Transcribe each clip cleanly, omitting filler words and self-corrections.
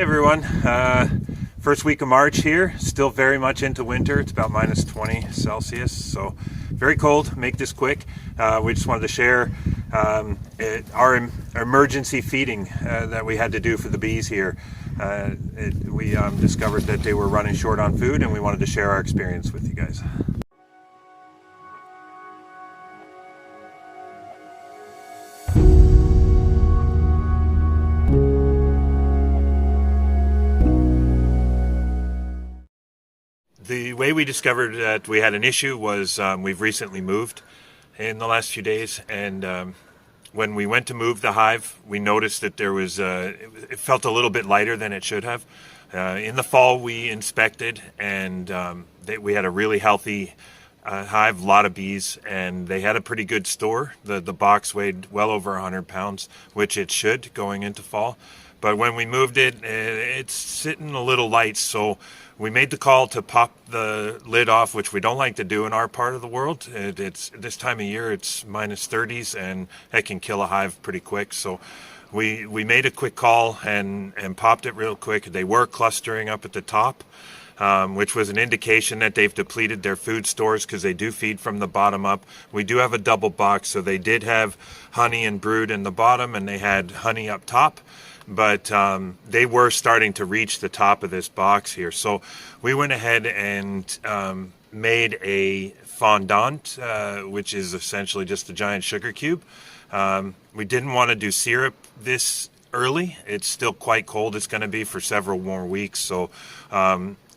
Hey everyone, first week of March here, still very much into winter. It's about minus 20 Celsius, so very cold. Make this quick. We just wanted to share our emergency feeding that we had to do for the bees here. We discovered that they were running short on food, and we wanted to share our experience with you guys. The way we discovered that we had an issue was we've recently moved in the last few days, and when we went to move the hive, we noticed that there was it felt a little bit lighter than it should have. In the fall, we inspected, and we had a really healthy hive, a lot of bees, and they had a pretty good store. The box weighed well over 100 pounds, which it should going into fall. But when we moved it, it's sitting a little light, so we made the call to pop the lid off, which we don't like to do in our part of the world. It's this time of year, it's minus 30s, and that can kill a hive pretty quick. So we made a quick call and popped it real quick. They were clustering up at the top, which was an indication that they've depleted their food stores, because they do feed from the bottom up. We do have a double box, so they did have honey and brood in the bottom, and they had honey up top. But they were starting to reach the top of this box here. So we went ahead and made a fondant, which is essentially just a giant sugar cube. We didn't want to do syrup this early. It's still quite cold. It's going to be for several more weeks. So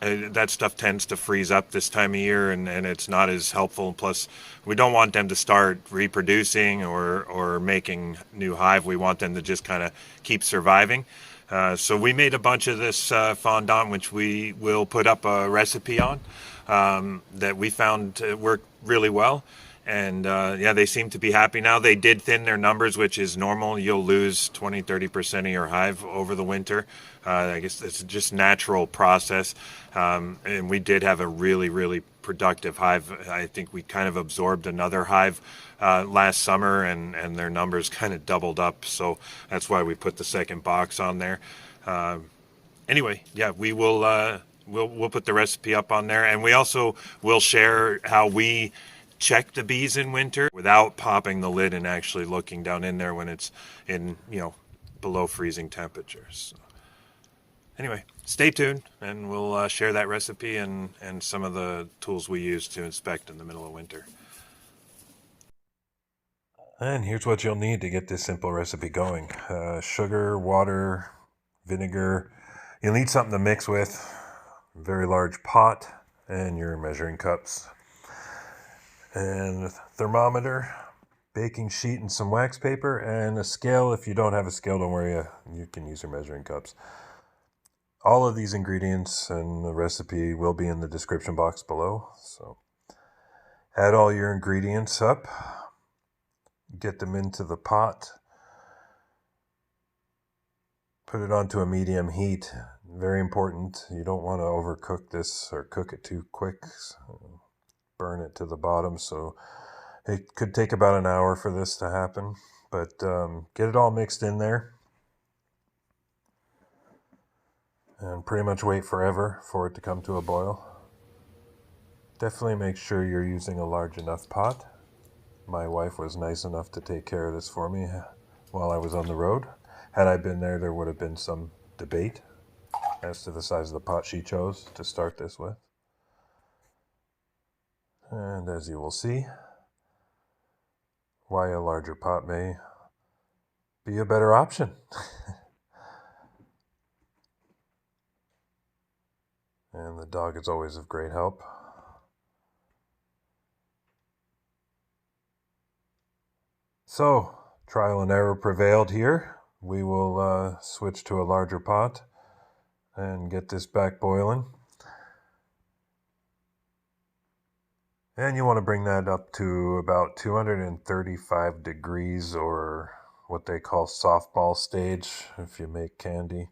that stuff tends to freeze up this time of year, and it's not as helpful. Plus, we don't want them to start reproducing or making new hive. We want them to just kind of keep surviving. So we made a bunch of this fondant, which we will put up a recipe on, that we found worked really well. And yeah, they seem to be happy now. They did thin their numbers, which is normal. You'll lose 20-30% of your hive over the winter. I guess it's just natural process. And we did have a really productive hive. I think we kind of absorbed another hive last summer, and their numbers kind of doubled up. So that's why we put the second box on there. Anyway, yeah, we will we'll put the recipe up on there, and we also will share how we check the bees in winter without popping the lid and actually looking down in there when it's in, below freezing temperatures. So anyway, stay tuned, and we'll share that recipe and some of the tools we use to inspect in the middle of winter. And here's what you'll need to get this simple recipe going. Sugar, water, vinegar. You'll need something to mix with, a very large pot, and your measuring cups. And a thermometer, baking sheet, and some wax paper, and a scale. If you don't have a scale, don't worry, you can use your measuring cups. All of these ingredients and the recipe will be in the description box below. So add all your ingredients up, get them into the pot, put it onto a medium heat. Very important, you don't want to overcook this or cook it too quick. So burn it to the bottom. So it could take about an hour for this to happen, but get it all mixed in there and pretty much wait forever for it to come to a boil. Definitely make sure you're using a large enough pot. My wife was nice enough to take care of this for me while I was on the road. Had I been there, there would have been some debate as to the size of the pot she chose to start this with. And as you will see, why a larger pot may be a better option. And the dog is always of great help. So, trial and error prevailed here. We will switch to a larger pot and get this back boiling. And you want to bring that up to about 235 degrees, or what they call softball stage if you make candy.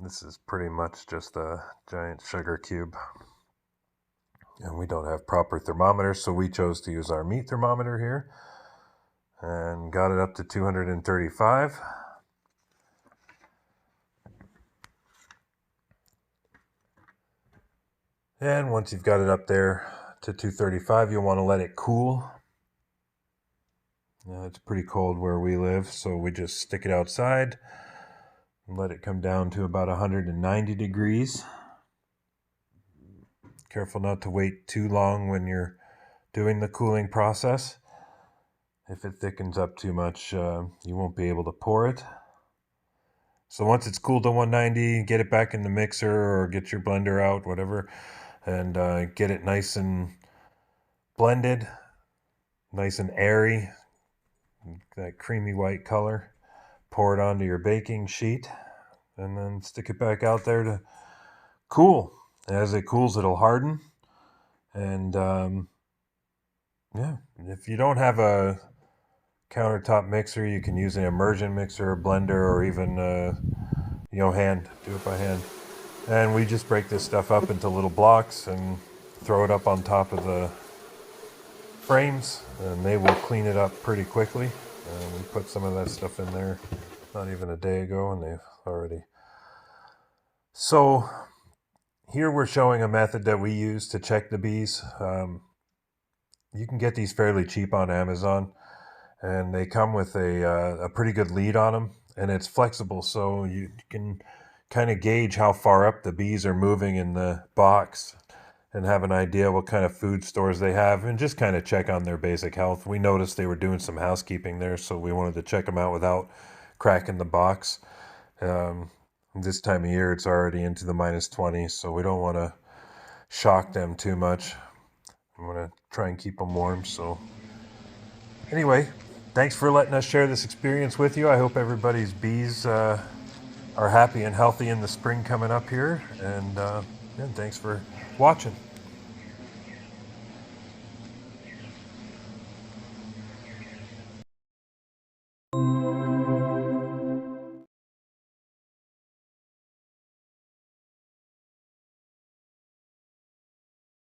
This is pretty much just a giant sugar cube. And we don't have proper thermometers, so we chose to use our meat thermometer here. And got it up to 235. And once you've got it up there to 235, you'll want to let it cool. It's pretty cold where we live, so we just stick it outside and let it come down to about 190 degrees. Careful not to wait too long when you're doing the cooling process. If it thickens up too much, you won't be able to pour it. So once it's cooled to 190, get it back in the mixer or get your blender out, whatever, and get it nice and blended, nice and airy, that creamy white color. Pour it onto your baking sheet and then stick it back out there to cool. As it cools, it'll harden. And yeah, if you don't have a countertop mixer, you can use an immersion mixer, a blender, or even hand. Do it by hand. And we just break this stuff up into little blocks and throw it up on top of the frames, and they will clean it up pretty quickly. We put some of that stuff in there not even a day ago, and they've already. So here we're showing a method that we use to check the bees. You can get these fairly cheap on Amazon, and they come with a pretty good lead on them, and it's flexible, so you can kind of gauge how far up the bees are moving in the box and have an idea what kind of food stores they have, and just kind of check on their basic health. We noticed they were doing some housekeeping there, so we wanted to check them out without cracking the box. This time of year, it's already into the -20, so we don't want to shock them too much. I'm going to try and keep them warm. So anyway, thanks for letting us share this experience with you. I hope everybody's bees are happy and healthy in the spring coming up here. And thanks for watching.